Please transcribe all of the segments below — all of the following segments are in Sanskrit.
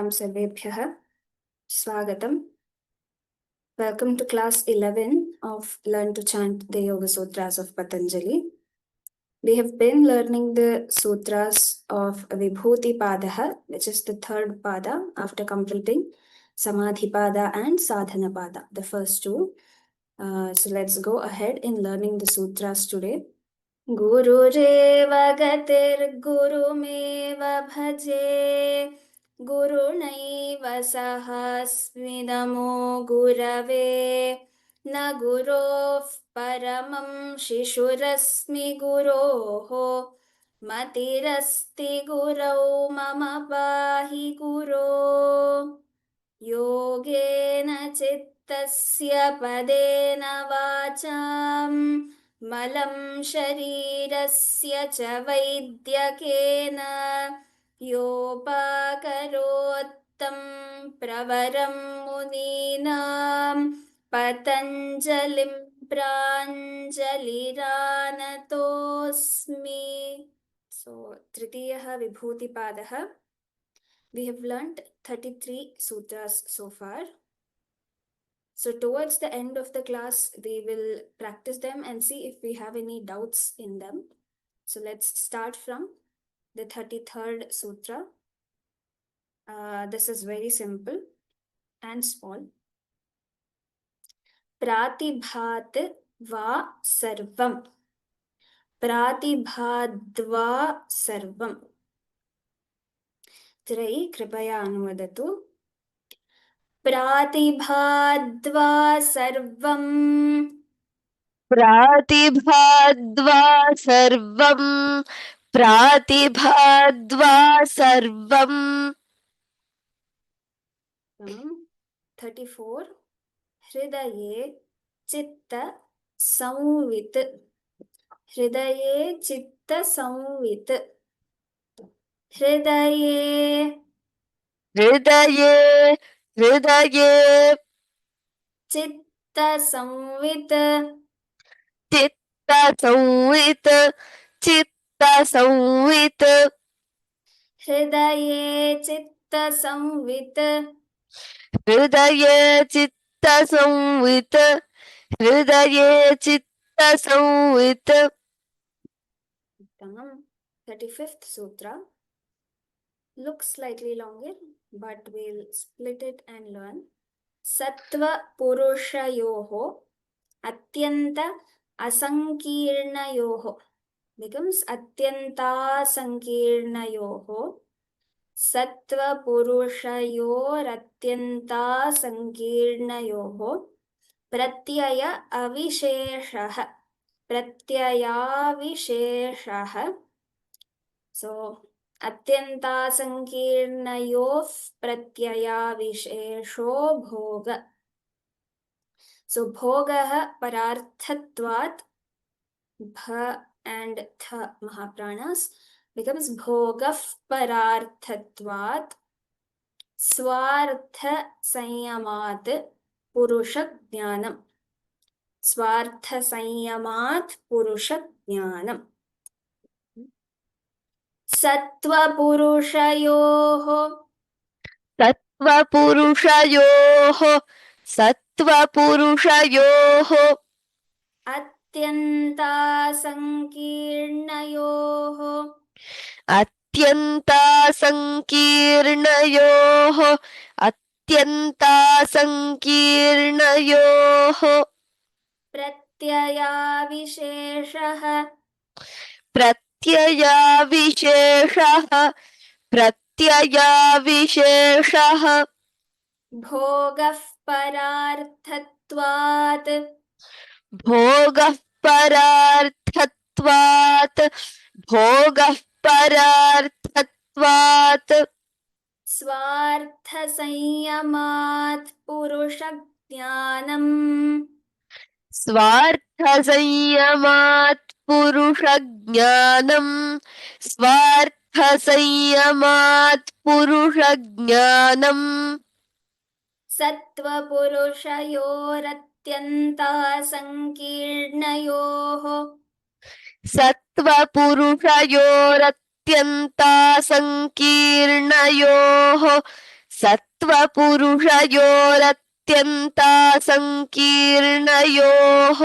नमस्कारां सर्वेभ्यः स्वागतम्. Welcome to class 11 of Learn to Chant the Yoga Sutras of Patanjali. We have been learning the sutras of Vibhuti Padaha, which is the third pada after completing Samadhi Pada and Sadhana Pada, the first two. So let's go ahead in learning the sutras today. गुरुरेव गतिर्गुरुमेव भजे गुरुणैव सहस्मि नमो गुरवे न गुरोः परमं शिशुरस्मि गुरोः मतिरस्ति गुरौ मम पाहि गुरो योगेन चित्तस्य पदेन वाचां मलं शरीरस्य च वैद्यकेन योपाकरोत्तं प्रवरं मुनीनां पतञ्जलिं प्राञ्जलिरानतोऽस्मि. So तृतीयः विभूतिपादः. We have learnt 33 sutras so far. So towards the end of the class, we will practice them and see if we have any doubts in them. So let's start from the 33rd sutra. This is very simple and small. Pratibhat va sarvam. Pratibhadva sarvam. Trai kripaya anuvadatu. Pratibhadva sarvam. प्रातिभाद्वा सर्वं प्रातिभाद्वा सर्वं 34 हृदये चित्त संवित्. हृदये चित्त संवित्. हृदये हृदये हृदये चित्त संवित्. चित्तसंवित् चित्तसंवित् हृदये चित्त संवित्. हृदये चित्तसंवित् हृदये चित्तसंवित्. 35th sutra looks slightly longer, but we'll split it and learn. Sattva purushayoho atyanta asankirnayoho becomes atyanta sankirnayoho. Sattva purushayor atyanta sankirnayoho pratyaya avisheshah. प्रत्ययाविशेषः. So अत्यन्ता संकीर्णयोः प्रत्ययाविशेषो भोग. So भोगः परार्थत्वात् भ and th महाप्राणास becomes भोगः परार्थत्वात् स्वार्थ संयमात् पुरुष ज्ञानम्. स्वार्थ संयमात् पुरुष ज्ञानम्. सत्त्वपुरुषयोः सत्त्वपुरुषयोः अत्यन्ता संकीर्णयोः अत्यन्ता संकीर्णयोः अत्यन्ता संकीर्णयोः प्रत्ययाविशेषः. प्रत्ययाविशेषः प्रत्ययाविशेषः भोगः परार्थत्वात् भोगः परार्थत्वात् भोगः परार्थत्वात् स्वार्थ संयमात् पुरुष ज्ञानम्. स्वार्थसंयमात् पुरुषज्ञानम् स्वार्थसंयमात् पुरुषज्ञानम्. सत्त्वपुरुषयोरत्यन्ता संकीर्णयोः सत्त्वपुरुषयोरत्यन्ता संकीर्णयोः सत्त्वपुरुषयोरत्यन्ता सङ्कीर्णयोः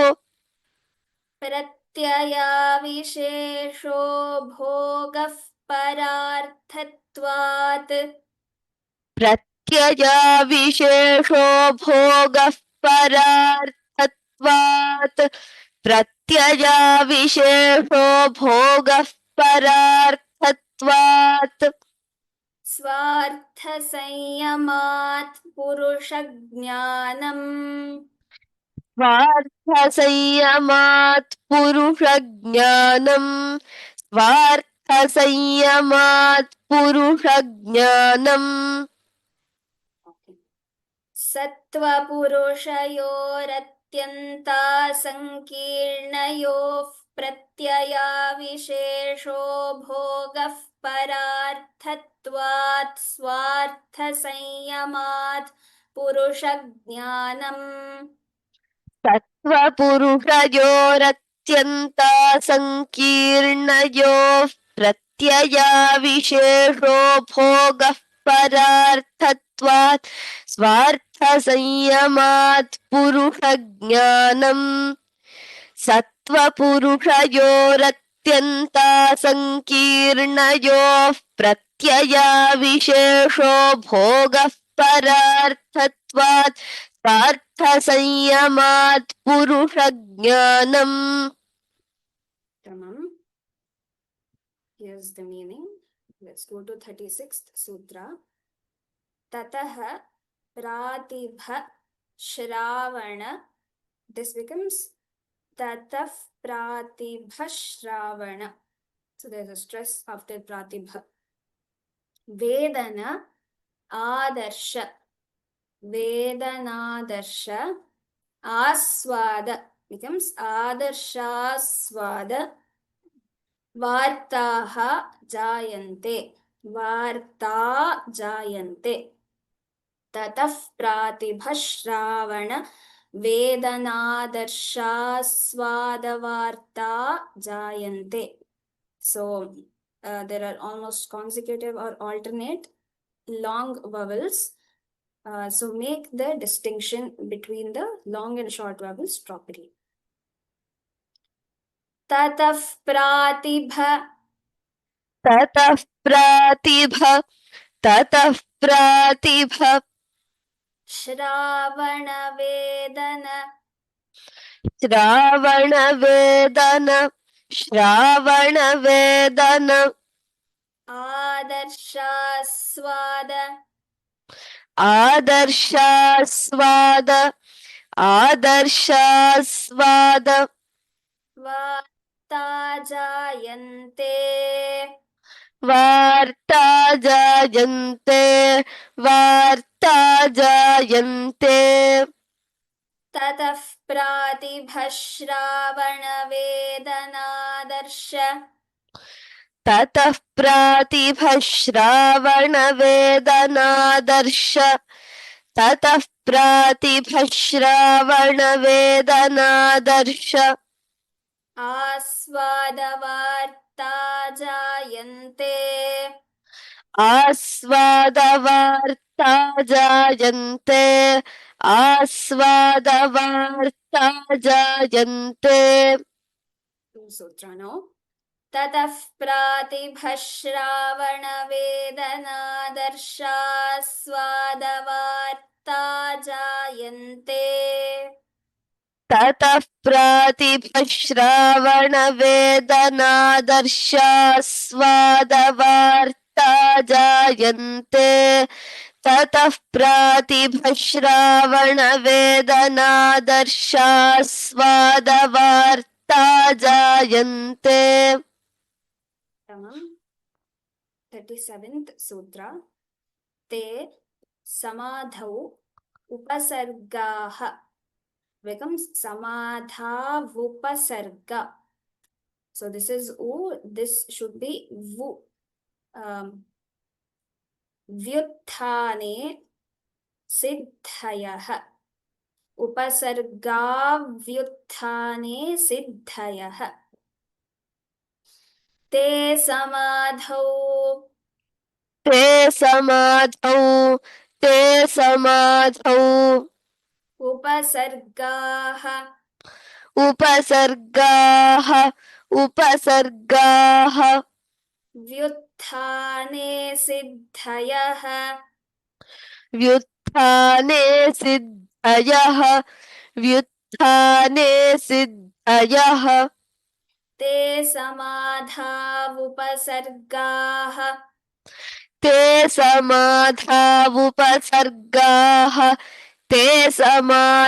प्रत्ययाविशेषो भोगः परार्थत्वात् प्रत्ययाविशेषो भोगः परार्थत्वात् प्रत्ययाविशेषो भोगः परार्थत्वात् स्वार्थसंयमात् पुरुषज्ञानम् स्वार्थसंयमात् पुरुषज्ञानम् स्वार्थसंयमात् पुरुषज्ञानम् सत्त्वपुरुषयोरत्यन्ता सङ्कीर्णयोः प्रत्ययाविशेषो भोगः परार्थत्वात् स्वार्थसंयमात् पुरुषज्ञानम् सत्त्वपुरुषयोरत्यन्ता सङ्कीर्णयोः प्रत्ययाविशेषो भोगः परार्थत्वात् स्वार्थसंयमात् पुरुषज्ञानम् सत्त्वपुरुषयोरत्यन्ता सङ्कीर्णयोः प्रत्ययाविशेषो भोगः परार्थत्वात् स्वार्थसंयमात् पुरुषज्ञानम् Tamam. Here's the meaning. Let's go to 36th Sutra. Tataha pratibha shravana. This becomes tataf pratibha shravana. So there's a stress after pratibha. Vedana adarsha. Vedanadarsha. Aswada becomes adarshaswada. Vartaha jayante. Varta jayante. Tataf pratibha shravana. Vedanadarsha-svadavarta jayante. So there are almost consecutive or alternate long vowels. So make the distinction between the long and short vowels properly. Tataf pratibha. ततः प्रातिभ Shravana vedana. श्रावणवेदन Adarsha-svada. आदर्शास्वाद Varta jayante. वार्ता जायन्ते Tataf pratibha shravana vedanaadarsha. ततः प्रातिभ श्रावणवेदनादर्श ततः प्रातिभ श्रावणवेदनादर्श Aswadavarta jayante. आस्वादवार्ता जायन्ते आस्वादवार्ता जायन्ते Sutra now. Tataf pratibha shravana vedanaadarsha swadavarta jayante. ततः प्रातिभ श्रावणवेदनादर्शास्वादवार्ता जायन्ते ततः प्रातिभ श्रावणवेदनादर्शास्वादवार्ता जायन्ते Tamam. 37th Sutra. Te samadhau upasargaha becomes samadhavupasarga. So this is U, this should be Vu. Vyuthane siddhayaha. Upasargavyuthane siddhayaha. Te samadhau. ते समाधौ ते समाधौ उपसर्गाः उपसर्गाः उपसर्गाः व्युत्थाने सिद्धयः व्युत्थाने सिद्धयः व्युत्थाने सिद्धयः ते समाधावुपसर्गाः ते समाधावुपसर्गाः ते समाधावुपसर्गाः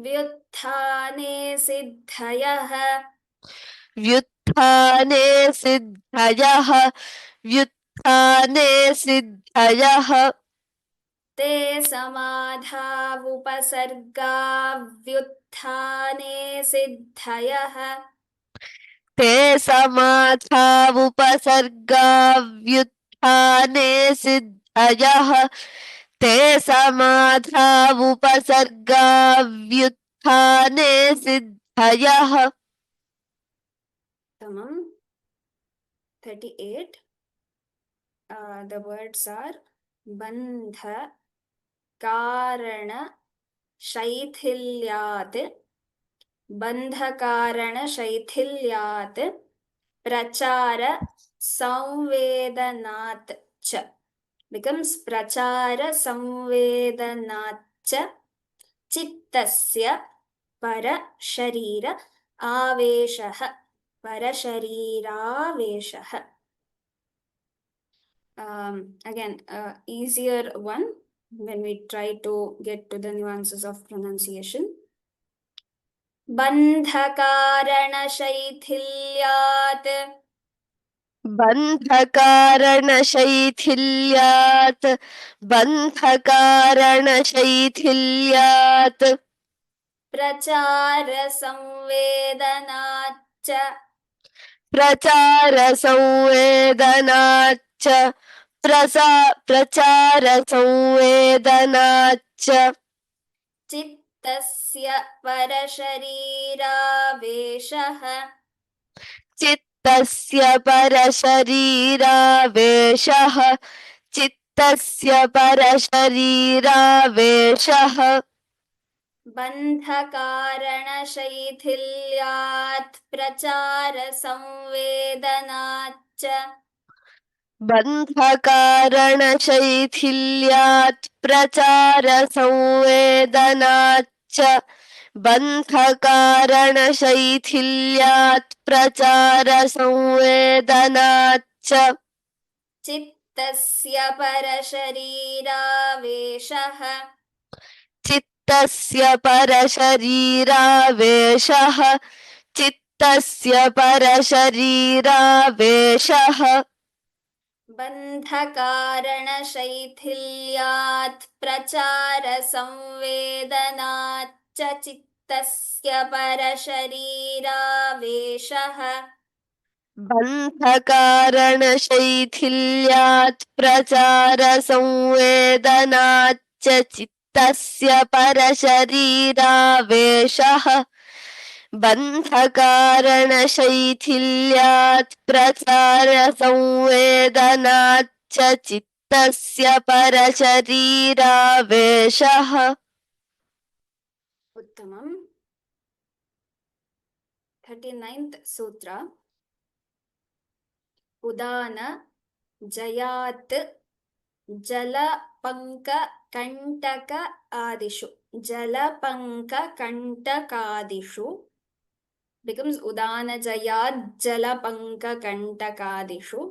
व्युत्थाने सिद्धयः व्युत्थाने सिद्धयः व्युत्थाने सिद्धयः ते समाधावुपसर्गा व्युत्थाने सिद्धयः ते समाधावुपसर्गा व्युत्थाने सिद्धयः ते समाधावुपसर्गा व्युत्थाने सिद्धयः Tamam. 38. The words are bandha karana shaithilyat bandhakarana shaithilyat prachara samvedanat cha becomes prachara samvedanat cha chittasya para sharira aveshah parasharirāveshah. Again, easier one when we try to get to the nuances of pronunciation. बन्धकारणशैथिल्यात् बन्धकारणशैथिल्यात् बन्धकारणशैथिल्यात् प्रचारसंवेदनाच्च प्रचारसंवेदनाच्च प्रचारसंवेदनाच्च चित्तस्य परशरीरावेशः चित्तस्य परशरीरावेशः चित्तस्य परशरीरावेशः बन्धकारणशैथिल्यात् प्रचारसंवेदनाच्च बन्धकारणशैथिल्यात् प्रचारसंवेदनाच्च बन्धकारणशैथिल्यात् प्रचारसंवेदनाच्च चित्तस्य परशरीरावेशः चित्तस्य परशरीरावेशः चित्तस्य परशरीरावेशः बन्धकारणशैथिल्यात् प्रचारसंवेदनाच्च चित्तस्य परशरीरावेशः बन्धकारणशैथिल्यात् प्रचारसंवेदनाच्च चित्तस्य परशरीरावेशः बन्धकारणशैथिल्यात् प्रचारसंवेदनाच्च चित्तस्य परशरीरावेशः उत्तमम् 39th सूत्र उदान जयात् जलपङ्ककण्टक आदिषु जलपङ्ककण्टकादिषु becomes उदानजयात् जलपङ्ककण्टकादिषु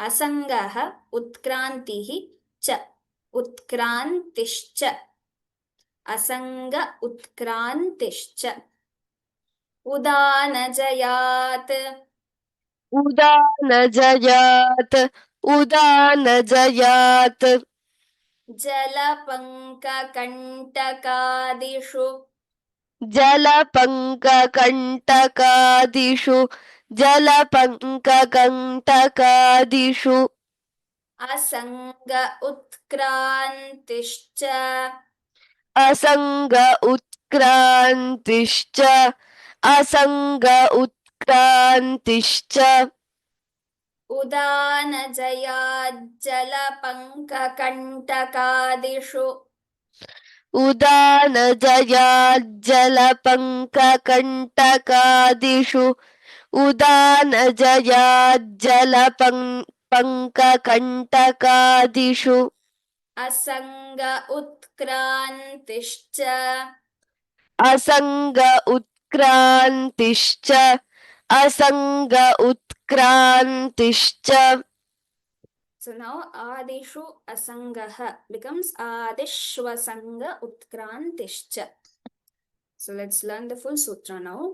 असङ्गः उत्क्रान्तिः च उत्क्रान्तिश्च असङ्ग उत्क्रान्तिश्च उदानजयात् उदानजयात् उदानजयात् जलपङ्ककण्टकादिषु जलपङ्ककण्टकादिषु जलपङ्ककण्टकादिषु असङ्ग उत्क्रान्तिश्च असङ्ग उत्क्रान्तिश्च असङ्ग उत्क्रान्तिश्च उदानजयाज्जलपङ्ककण्टकादिषु उदानजयाज्जलपङ्ककण्टकादिषु उदानजयाज्जलपङ्ककण्टकादिषु असङ्ग उत्क्रान्तिश्च असङ्ग उत्क्रान्तिश्च असङ्ग उत्क्रान्तिश्च. So now adishu asangaha becomes adishvasanga utkrantischa. So let's learn the full sutra now.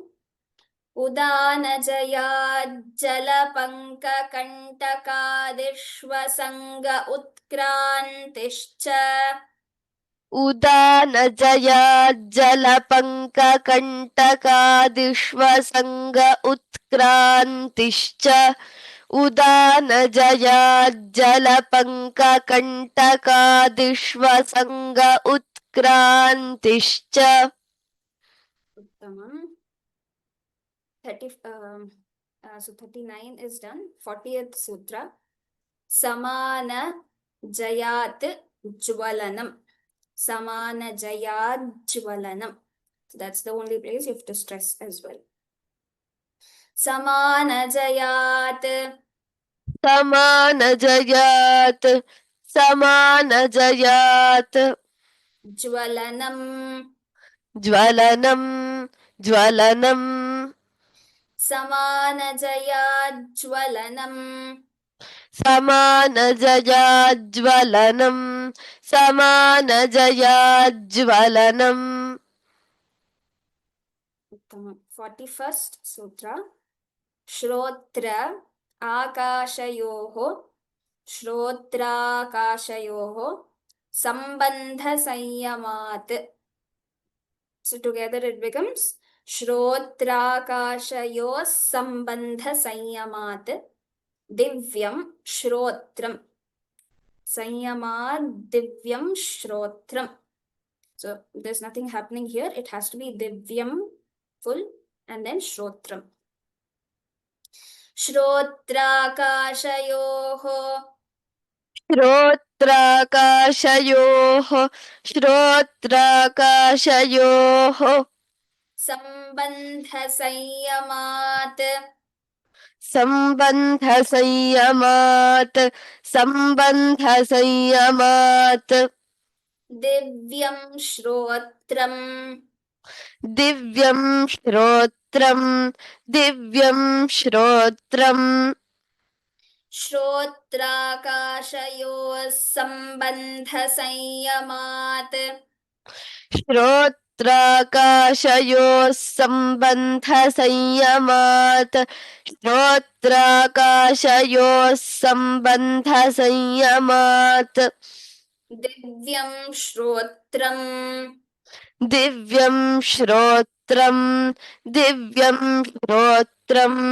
उदानजयाज्जलपङ्ककण्टकादिष्वसङ्ग उत्क्रान्तिश्च उदानजयाज्जलपङ्ककण्टकादिष्वसङ्ग उत्क्रान्तिश्च उदानजयाज्जलपङ्ककण्टकादिष्वसङ्ग उत्क्रान्तिश्च. Uttamam. 39 is done. 40th sutra. Samana jayat jwalanam. Samana jayat jwalanam. So that's the only place you have to stress as well. Samana jayat. समानजयात् समानजयात् Jwalanam. ज्वलनं ज्वलनं Samana jayat jwalanam. समानजयाज्ज्वलनं समानजयाज्ज्वलनं. 41st sutra. Shrotra akashayoho shrotraakashayoho sambandha sanyamat. So together it becomes shrotraakashayos sambandha sanyamat divyam shrotram. Sanyamat divyam shrotram. So there's nothing happening here. It has to be divyam full and then shrotram. श्रोत्राकाशयोः श्रोत्राकाशयोः श्रोत्राकाशयोः सम्बन्धसंयमात् सम्बन्धसंयमात् सम्बन्धसंयमात् दिव्यं श्रोत्रम् दिव्यं श्रोत्रं दिव्यं श्रोत्रम् श्रोत्राकाशयोः सम्बन्धसंयमात् श्रोत्राकाशयोः सम्बन्धसंयमात् श्रोत्राकाशयोः सम्बन्धसंयमात् दिव्यं श्रोत्रम् दिव्यं श्रोत्रं दिव्यं श्रोत्रम्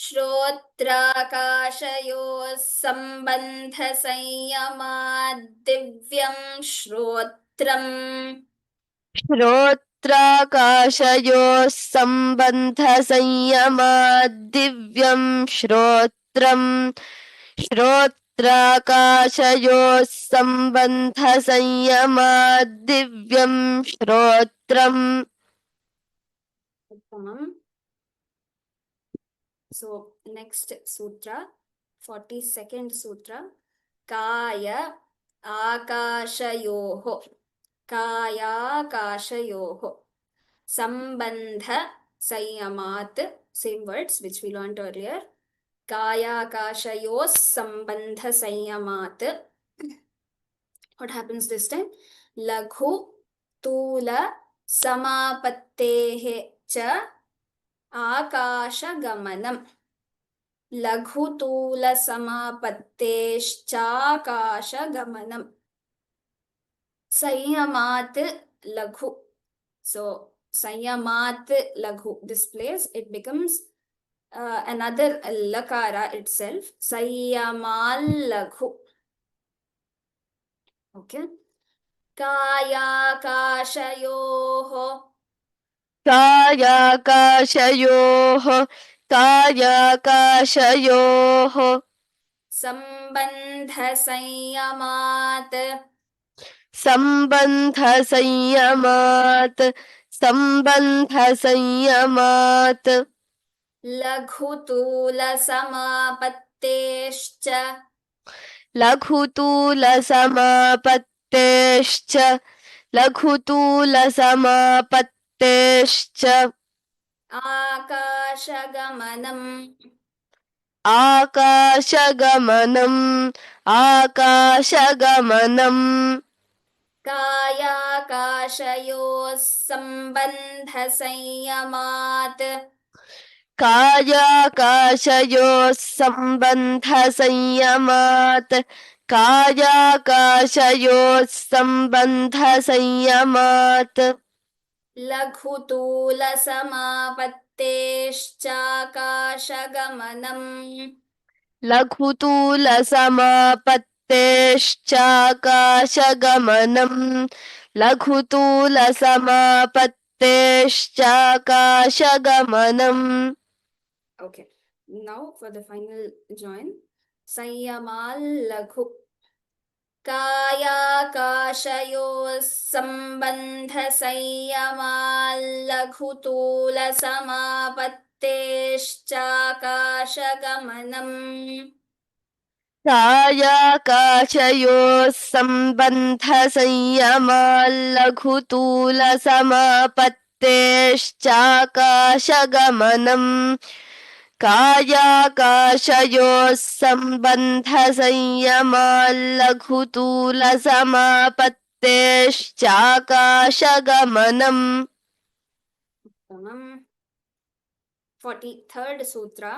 श्रोत्राकाशयोः सम्बन्धसंयमात् दिव्यं श्रोत्रम् श्रोत्राकाशयोः सम्बन्धसंयमात् दिव्यं श्रोत्रम् श्रोत्राकाशयोः सम्बन्धसंयमात् दिव्यं श्रोत्रम्. So next sutra, 42nd sutra, Kaya Akashayoho. Kaya Akashayoho. Sambandha Sanyamat. Same words which we learned earlier. Kaya Akashayos Sambandha Sanyamat. What happens this time? Laghu Tula Samapattehe cha Akashagamanam. Laghutula Samapatteshchakashagamanam. Sanyamat Laghu. So Sanyamat Laghu. This place it becomes another lakara itself. Sanyamal Laghu. Okay. Kaya Kashayoho. कायाकाशयोः कायाकाशयोः सम्बन्धसंयमात् सम्बन्धसंयमात् सम्बन्धसंयमात् लघुतूलसमापत्तेश्च लघुतूलसमापत्तेश्च लघुतूलसमापत्तेश्च आकाशगमनम् आकाशगमनम् आकाशगमनम् कायाकाशयोः सम्बन्धसंयमात् कायाकाशयोः सम्बन्धसंयमात् कायाकाशयोः सम्बन्धसंयमात् लघुतूलसमापत्तेश्चाकाशगमनम् लघुतूलसमापत्तेश्चाकाशगमनम् लघुतूलसमापत्तेश्चाकाशगमनम् Okay, now for the final join. संयमाल लघु कायाकाशयोः सम्बन्धसंयमाल् लघुतूलसमापत्तेश्चाकाशगमनम् कायाकाशयोः सम्बन्धसंयमाल्लघुतूलसमापत्तेश्चाकाशगमनम् कायाकाशयोः सम्बन्धसंयमाल्लघुतूलसमापत्तेश्चाकाशगमनम् उत्तमम् 43rd sutra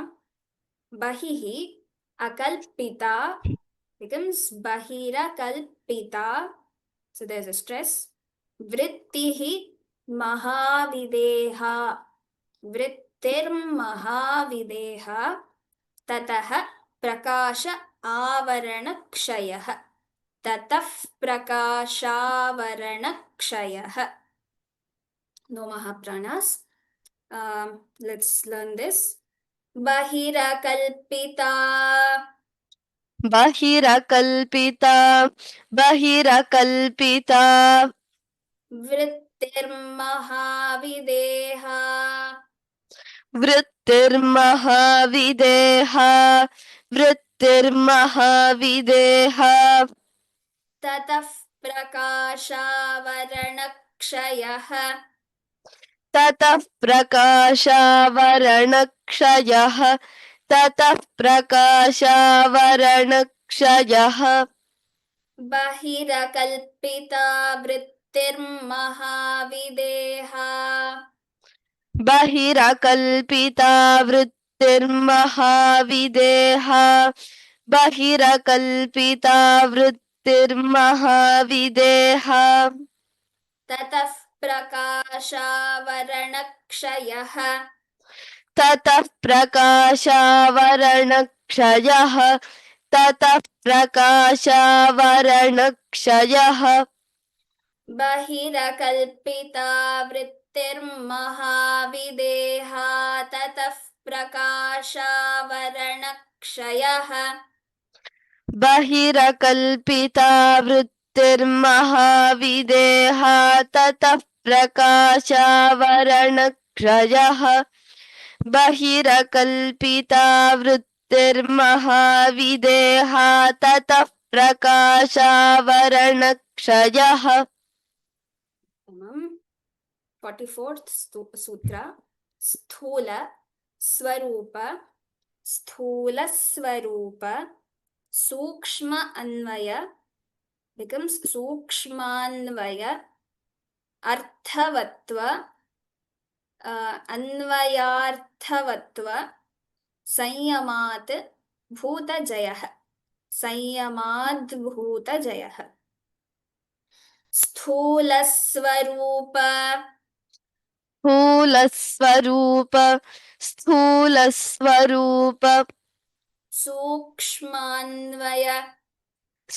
bahihi akalpita becomes bahirakalpita, so there's a stress. Vrittihi mahavideha vrittirmahavideha tatah prakasha avaranakshayah tatah prakashaavaranakshayah. No mahapranas. Let's learn this. Bahirakalpita बहिरकल्पिता बहिरकल्पिता वृत्तिर्महाविदेहा वृत्तिर्महाविदेहा वृत्तिर्महाविदेहा ततः प्रकाशावरणक्षयः ततः प्रकाशावरणक्षयः ततः प्रकाशावरणक्षयः बहिरकल्पिता वृत्तिर्महाविदेहा बहिरकल्पिता वृत्तिर्महाविदेहा बहिरकल्पिता वृत्तिर्महाविदेहा ततः प्रकाशावरणक्षयः ततः प्रकाशावरणक्षयः ततः प्रकाशावरणक्षयः बहिरकल्पिता वृत्तिर्महाविदेहा ततः प्रकाशावरणक्षयः बहिरकल्पिता वृत्तिर्महाविदेहा ततः प्रकाशावरणक्षयः बहिरकल्पिता वृत्तिर्महाविदेहा ततः प्रकाशावरणक्षयः 44th sutra sthula swarupa sthula swarupa sukshma anvaya becomes sukshmanvaya arthavatva अन्वयार्थवत्व संयमात् भूतजयः संयमाद्भूतजयः स्थूलस्वरूप स्थूलस्वरूप स्थूलस्वरूप सूक्ष्मान्वय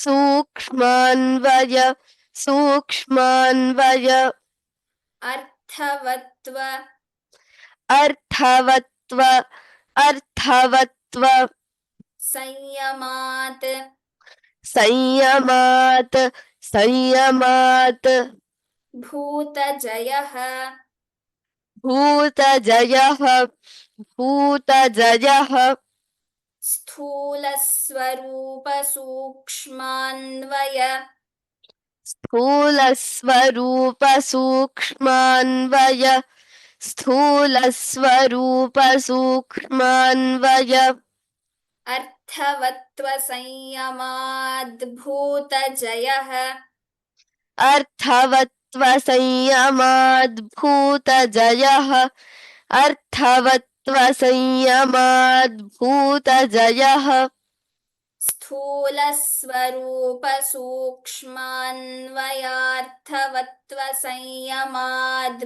सूक्ष्मान्वय सूक्ष्मान्वय अर्थवत्व अर्थवत्व अर्थवत्व संयमात् संयमात् संयमात् भूतजयः भूतजयः भूतजयः स्थूलस्वरूपसूक्ष्मान्वय स्थूलस्वरूपसूक्ष्मान्वय स्थूलस्वरूपसूक्ष्मान्वय अर्थवत्त्वसंयमाद्भूतजयः अर्थवत्त्वसंयमाद्भूतजयः अर्थवत्त्वसंयमाद्भूतजयः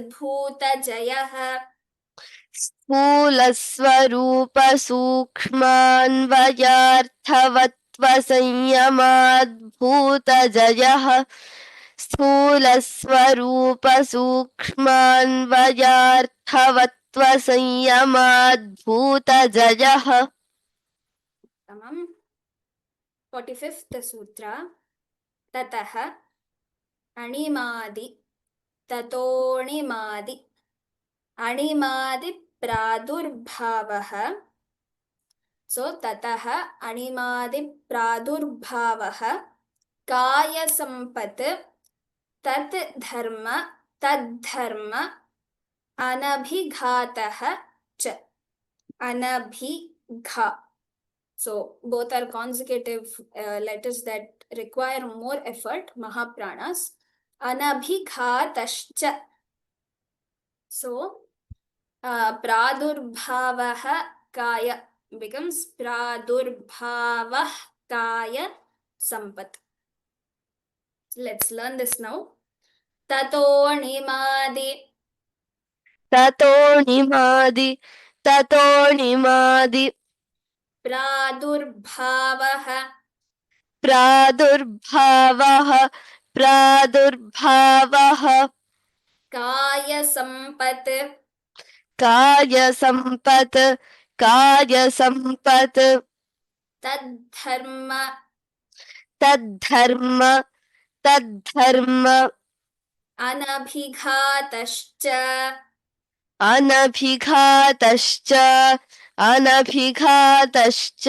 स्थूलस्वरूपसूक्ष्मान्वयार्थवत्त्वसंयमाद्भूतजयः स्थूलस्वरूपसूक्ष्मान्वयार्थवत्त्वसंयमाद्भूतजयः स्थूलस्वरूपसूक्ष्मान्वयार्थवत्त्वसंयमाद्भूतजयः तमम् 45th सूत्र ततः अणिमादि ततोऽणिमादि अणिमादि प्रादुर्भावः सो ततः अणिमादि प्रादुर्भावः कायसम्पत् तत् धर्म तद्धर्म अनभिघातः च अनभिघा. So both are consecutive letters that require more effort, mahapranas. Anabhighatascha. So pradurbhavah kaya becomes pradurbhavah kaya sampat. Let's learn this now. Tatonimadi ततोऽणिमादि ततोऽणिमादि प्रादुर्भावः प्रादुर्भावः प्रादुर्भावः कायसम्पत् कायसम्पत् कायसम्पत् तद्धर्म तद्धर्म तद्धर्म अनभिघातश्च अनभिघातश्च अनभिघातश्च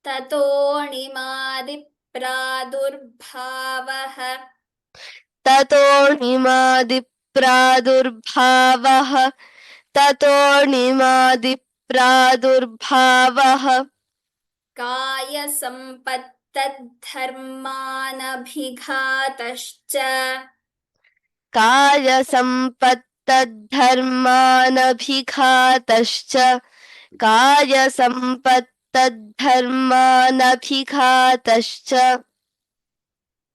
ततोऽणिमादिप्रादुर्भावः ततोऽणिमादिप्रादुर्भावः ततोऽणिमादिप्रादुर्भावः कायसम्पत्तद्धर्मानभिघातश्च कायसम्पत्तद्धर्मानभिघातश्च कायसम्पत्तद्धर्मानभिघातश्च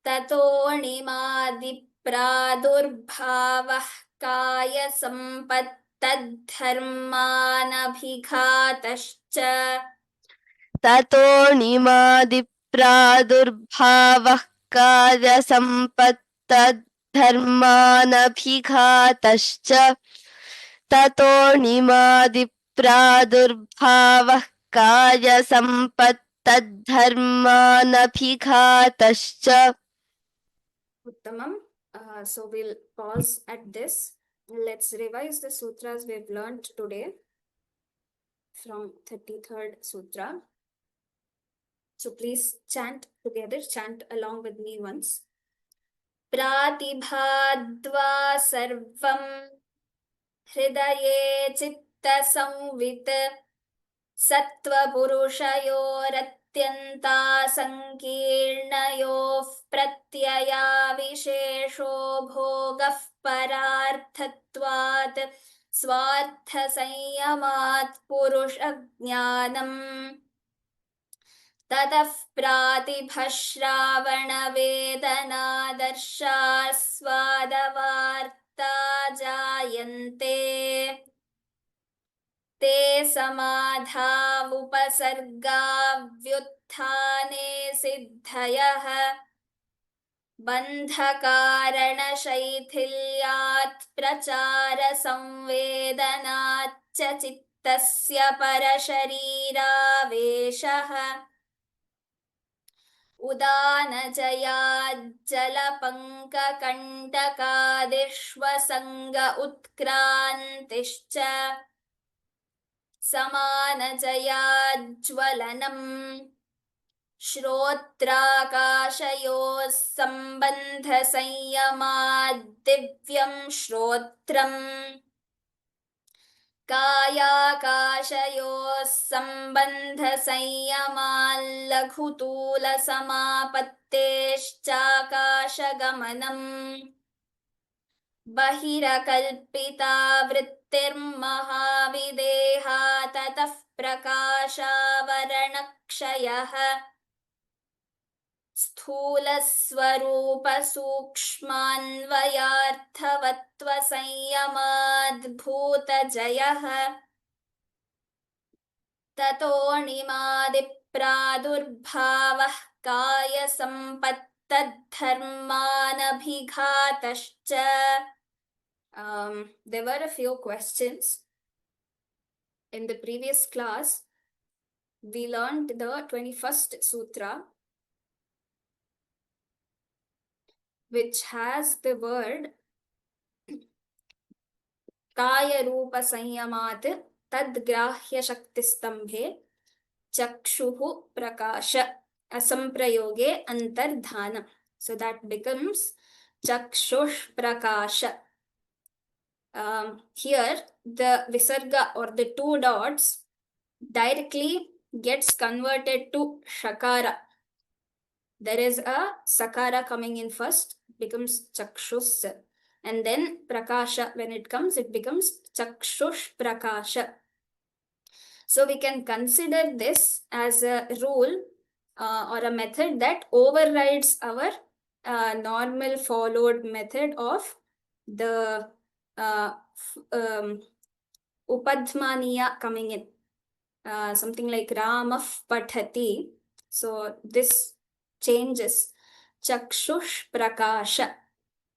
ततोऽणिमादिप्रादुर्भावः कायसम्पत्तद्धर्मानभिघातश्च ततोऽणिमादिप्रादुर्भावः कायसम्पत्तद्धर्मानभिघातश्च ततोऽणिमादिप्रादुर्भावः कायसम्पत्तद्धर्मानभिघातश्च Uttamam. So we'll pause at this. Let's revise the sutras we've learned today from 33rd sutra. So please chant together, chant along with me once. Pratibhadva sarvam hridaye chitta samvit sattva purushayораत्यन्ता sankirnayoः pratyaya vishesho bhogah pararthatvat स्वार्थ संयमात् पुरुषज्ञानम् ततः प्रातिभः श्रावणवेदनादर्शास्वादवार्ता जायन्ते ते समाधावुपसर्गाव्युत्थाने सिद्धयः बन्धकारणशैथिल्यात् प्रचारसंवेदनाच्च चित्त तस्य परशरीरावेशः उदानजयाज्जलपङ्ककण्टकादिष्वसङ्ग उत्क्रान्तिश्च समानजयाज्ज्वलनम् श्रोत्राकाशयोः सम्बन्धसंयमाद्दिव्यं श्रोत्रम् कायाकाशयोः सम्बन्धसंयमाल्लघुतूलसमापत्तेश्चाकाशगमनम् बहिरकल्पिता वृत्तिर्महाविदेहा ततः प्रकाशावरणक्षयः स्थूलस्वरूपसूक्ष्मान्वयार्थवत्त्वसंयमाद्भूतजयः ततोऽणिमादिप्रादुर्भावः कायसम्पत्तद्धर्मानभिघातश्च. There were a few questions. In the previous class, we learned the 21st sutra, which has the word Kaya Rupa Sanyamat Tadgrahya Shaktistambhe Chakshuhu Prakasha Asamprayoge Antardhana. So that becomes Chakshush Prakasha. Here the Visarga or the two dots directly gets converted to Shakara. There is a Sakara coming in first, becomes Chakshus. And then Prakasha, when it comes, it becomes Chakshush Prakasha. So we can consider this as a rule or a method that overrides our normal followed method of the Upadhmaniya coming in. Something like Ramah Pathati. So this changes Chakshush Prakasha.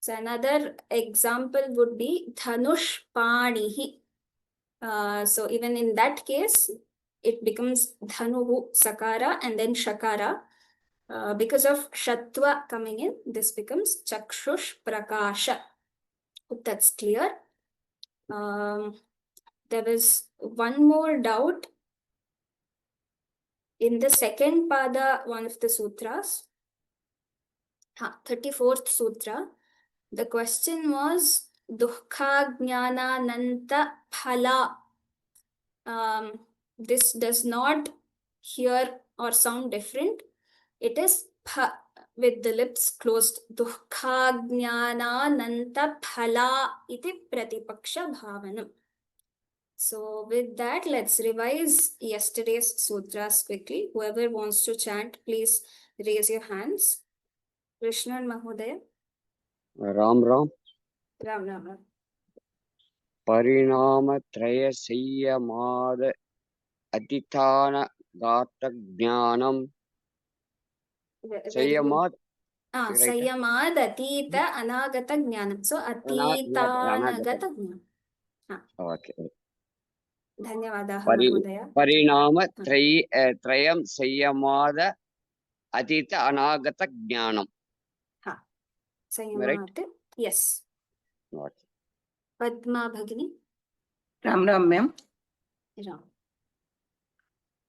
So another example would be Dhanush Panihi. So even in that case, it becomes Dhanuhu Sakara and then Shakara. Because of Shatva coming in, this becomes Chakshush Prakasha. Hope that's clear. There is one more doubt. In the second pada, one of the sutras, 34th sutra, the question was Dukkha Jnana Nanta Phala. This does not hear or sound different. It is pha with the lips closed. Dukkha Jnana Nanta Phala iti Pratipaksha Bhavanam. So with that, let's revise yesterday's sutras quickly. Whoever wants to chant, please raise your hands. Krishnan Mahodaya. Ram Ram. Ram Ram Ram. परिणामत्रयसंयमाद अतिथानघातज्ञानं संयमाद Sayamad Atita Anagata Jnanam. So Atita Anagata Jnanam. Okay. Dhanyavadaha Mahodaya. परिणामत्रयं संयमाद अतीत अनागत ज्ञानम. Sayamat. Yes. Okay. Padma Bhagini. Ram Ram ma'am. Ram.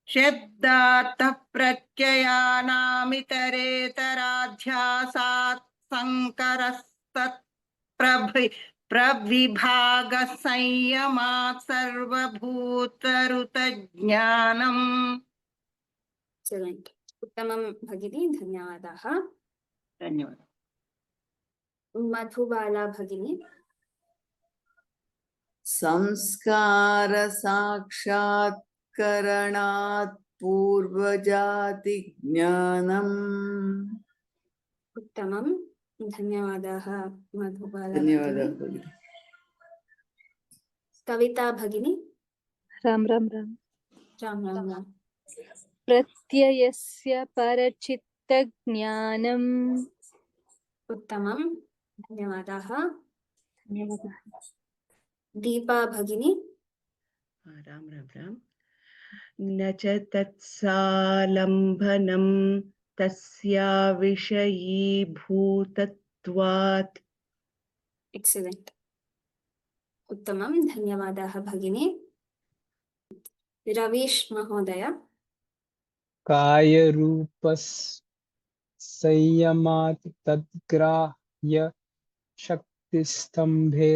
Shaddata pratyayanamitaraध्यासात् sankarastat pravibhaga संयमात् सर्वभूतरुत ज्ञानम. Excellent. Uttamam Bhagini. Dhanyavadaha. धन्यवाद. Madhubala Bhagini. संस्कार साक्षात्करणात् पूर्वजाति ज्ञानम्. Uttamam. Dhanyavadaha Madhubala. धन्यवादः Bhagini. भगिनी. Kavita Bhagini. Ram Ram Ram. Ram Ram Ram. Pratyayasya parachitta jnanam. Uttamam. Dhanyavadaha. Deepa Bhagini. Ram Ram Ram न च तत्सालम्भनं तस्या विषयीभूतत्वात् Excellent. उत्तमं, धन्यवादाः भगिनी. रवीश महोदय. कायरूपसंयमात् तद्ग्राह्य शक्तिस्तम्भे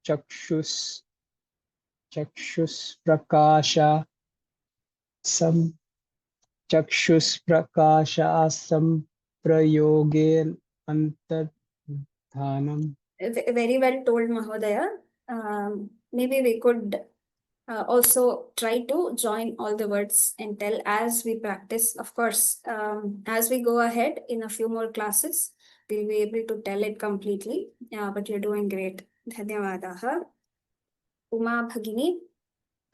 चक्षुष्प्रकाशासंप्रयोगेन अन्तर्धानम्. Very well told, Mahodaya. Maybe we could also try to join all the words and tell as we practice. Of course, as we go ahead in a few more classes, we'll be able to tell it completely. But you're doing great. Dhanyavadaha. Uma Bhagini.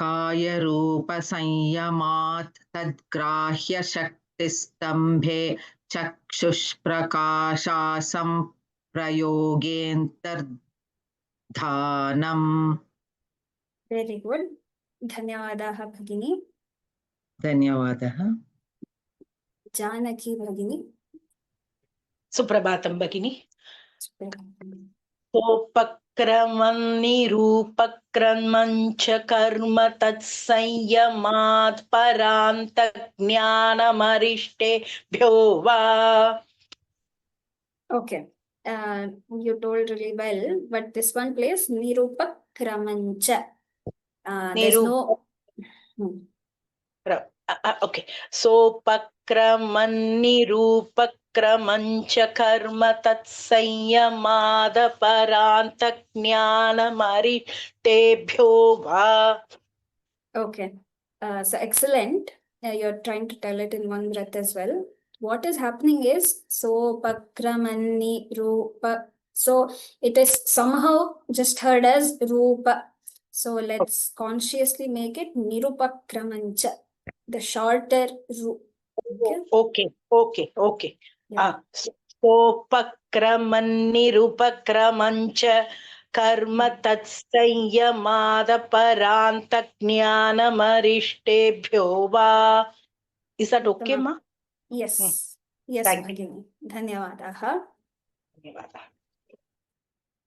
कायरूपसंयमात् तद्ग्राह्य शक्तिस्तम्भे चक्षुष्प्रकाशासंप्रयोगेऽन्तर्धानम्. Very good. Dhanyavadaha Bhagini. धन्यवादः. Janaki Bhagini. सुप्रभातं भगिनी. सोपक्रमं निरूपक्रमञ्च कर्म तत्संयमात् परान्तज्ञानमरिष्टेभ्यो वा. Okay. You told really well, but this one plays Nirupakramancha. There's no. Okay. सोपक्रमं निरूपक्रमञ्च कर्म तत्संयमाद परान्तज्ञानमरिष्टेभ्यो वा. Okay. So excellent. You're trying to tell it in one breath as well. What is happening is Sopakramanni Rupa. So it is somehow just heard as Rupa. So let's consciously make it Nirupakramancha. The shorter Ru. Okay. Yeah. सोपक्रमं निरूपक्रमञ्च कर्म तत्संयमाद परान्तज्ञानमरिष्टेभ्यो वा. Is that okay, ma? Yes. Yes, Thank Bhagini. Dhanyavadaha. धन्यवादः.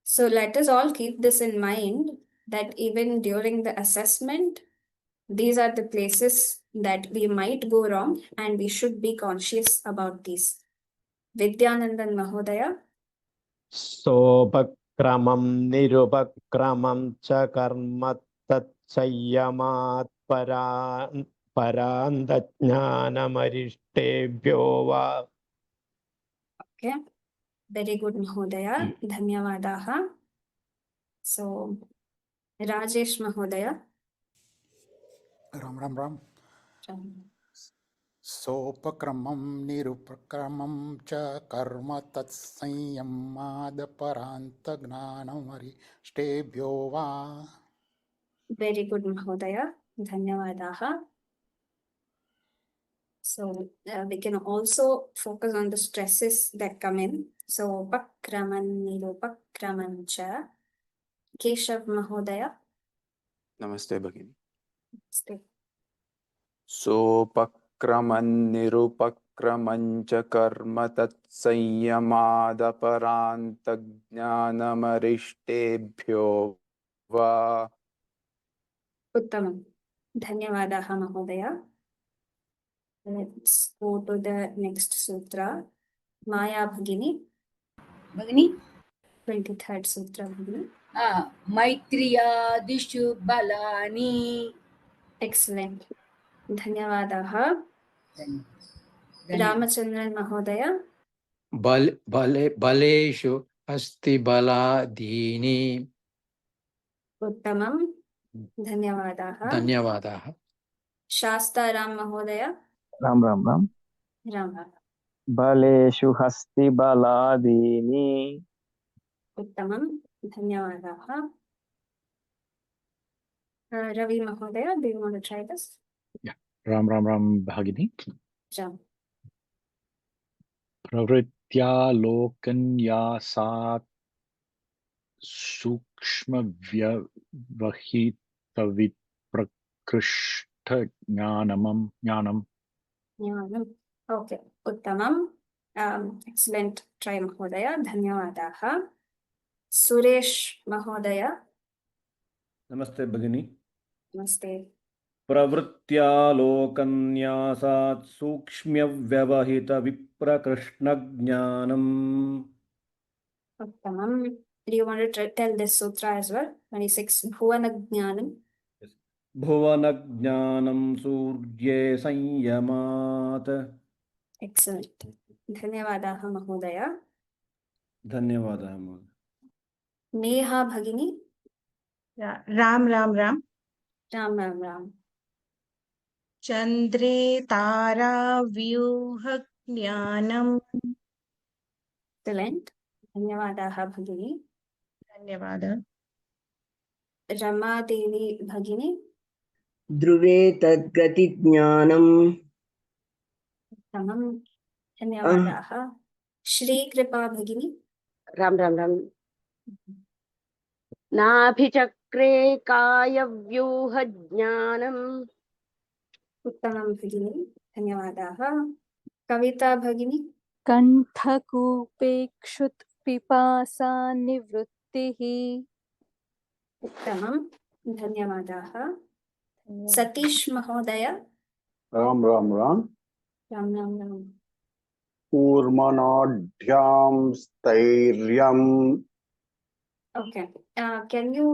So let us all keep this in mind that even during the assessment, these are the places that we might go wrong and we should be conscious about these. Vidyanandan Mahodaya. सोपक्रमं निरुपक्रमं च कर्म तत्संयमात् परान्तज्ञानमरिष्टेभ्यो वा. Okay. Very good, Mahodaya. Dhanyavadaha. So, Rajesh Mahodaya. Ram Ram Ram सोपक्रमं निरुपक्रमं च कर्म तत्संयमादपरान्तज्ञानमरिष्टेभ्यो वा. Very good, Mahodaya. Dhanyavadaha. So we can also focus on the stresses that come in. So Pakraman Nirupakraman cha. Keshav Mahodaya. नमस्ते भगिनी. Stay. सोपक्रमं निरुपक्रमं च कर्म तत्संयमादपरान्तज्ञानमरिष्टेभ्यो वा. Uttamam. Dhanyavadaha Mahodaya. Let's go to the next sutra. Maya Bhagini. Bhagini? 23rd sutra Bhagini. Maitriyadishu balani. Excellent. Dhanyavadaha. Ramachandran Mahodaya. Baleshu asti baladini. Uttamam. Dhanyavadaha. Dhanyavadaha. Shasta Ram Mahodaya. Ram Ram Ram Rama. बलेषु हस्ति बलादीनि. Uttamam. Dhanyavadaha. Ravi Mahodaya, do you want to try this? Yeah. Ram Ram Ram Bhagini. Ram. Pravritya lokanyasat sukshma vyavahitavit उत्कृष्टज्ञानम् ज्ञानम् ज्ञानम् ओके उत्तमम् एक्सलेंट ट्राई महोदय धन्यवादाः सुरेश महोदय नमस्ते भगिनी नमस्ते प्रवृत्त्यालोकन्यासात् सूक्ष्म्यव्यवहितविप्रकृष्णज्ञानम् उत्तमम् do you want to tell this sutra as well 26 bhuvana jnanam भुवनज्ञानं Surya संयमात् excellent धन्यवादाः महोदय धन्यवादः महोदय नेहा भगिनी राम राम राम राम राम राम चंद्रे तारा व्यूह ज्ञानम excellent धन्यवादाः भगिनी धन्यवादः रमा देवी भगिनी ध्रुवे तद्गतिज्ञानम् उत्तमम् धन्यवादाः श्रीकृपा भगिनी राम राम राम नाभिचक्रे कायव्यूह ज्ञानम् उत्तमं भगिनी धन्यवादाः कविता भगिनी कण्ठकूपेक्षुत् पिपासा निवृत्तिः उत्तमं धन्यवादाः सतीश महोदय Ram Ram Ram Ram Ram Ram कूर्मनाढ्यां स्थैर्यम् okay can you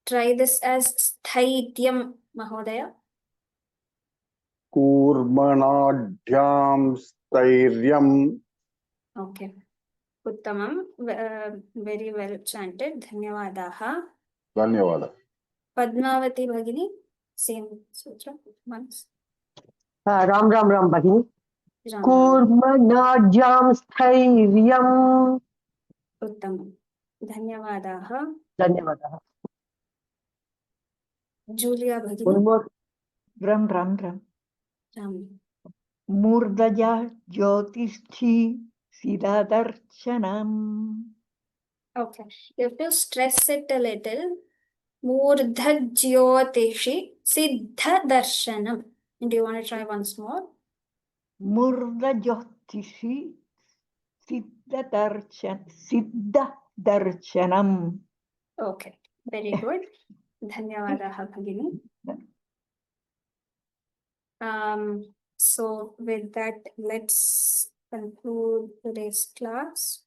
try this as sthaityam mahodaya कूर्मनाढ्यां स्थैर्यम् okay उत्तमं very well chanted धन्यवादाः धन्यवादः पद्मावती भगिनी same sutra once Ram Ram Ram भगिनी राम कूर्मनाढ्यां स्थैर्यम् उत्तमं धन्यवादाः धन्यवादः जूलिया भगिनी Ram Ram Ram Ram मूर्धजा ज्योतिष्ठी सिद्धादर्शनम् okay you have to stress it a little मूर्ध ज्योतिषि सिद्ध दर्शनम do you want to try once more मूर्ध ज्योतिषी सिद्धदर्शनम् okay very good धन्यवादाः भगिनी so with that let's conclude today's class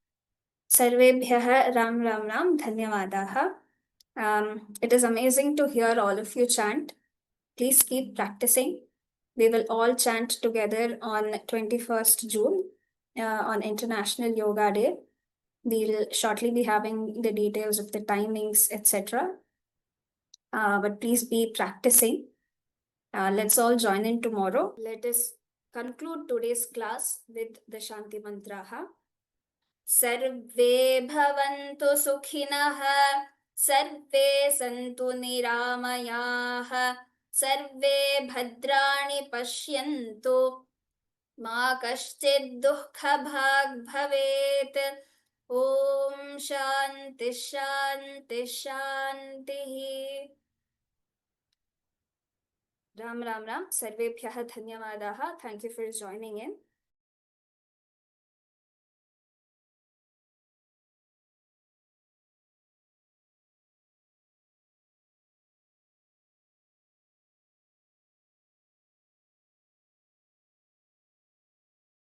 सर्वेभ्यः राम राम राम धन्यवादाः it is amazing to hear all of you chant please keep practicing we will all chant together on 21st June on International Yoga Day we'll shortly be having the details of the timings etc but please be practicing let's all join in tomorrow let us conclude today's class with the Shanti Mantraha सर्वे भवन्तु सुखिनः सर्वे सन्तु निरामयाः सर्वे भद्राणि पश्यन्तु मा कश्चित् दुःखभाग् भवेत् ॐ शान्ति शान्ति शान्तिः राम राम राम सर्वेभ्यः धन्यवादाः thank you for joining in